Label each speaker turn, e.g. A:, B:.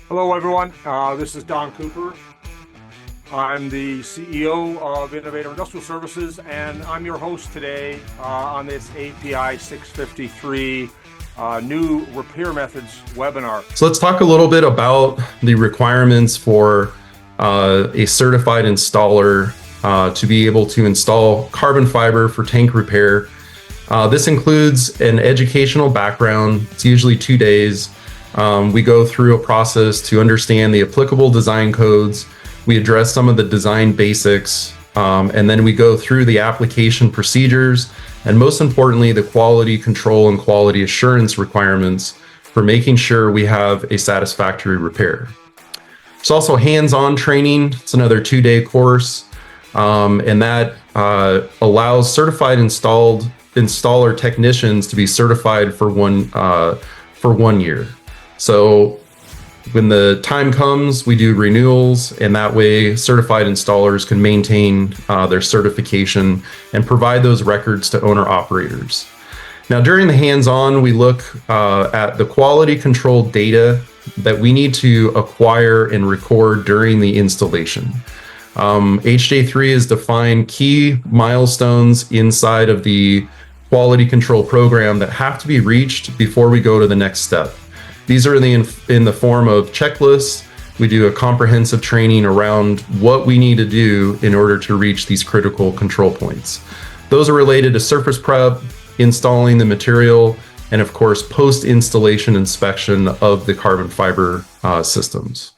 A: Hello, everyone. This is Don Cooper. I'm the CEO of Innovator Industrial Services, and I'm your host today on this API 653 new repair methods webinar.
B: So let's talk a little bit about the requirements for a certified installer to be able to install carbon fiber for tank repair. This includes an educational background. It's usually 2 days. We go through a process to understand the applicable design codes. We address some of the design basics, and then we go through the application procedures, and most importantly, the quality control and quality assurance requirements for making sure we have a satisfactory repair. There's also hands-on training. It's another 2-day course, and that allows certified installer technicians to be certified for one year. So when the time comes, we do renewals, and that way certified installers can maintain their certification and provide those records to owner operators. Now, during the hands-on, we look at the quality control data that we need to acquire and record during the installation. HJ3 has defined key milestones inside of the quality control program that have to be reached before we go to the next step. These are in the form of checklists. We do a comprehensive training around what we need to do in order to reach these critical control points. Those are related to surface prep, installing the material, and of course, post-installation inspection of the carbon fiber systems.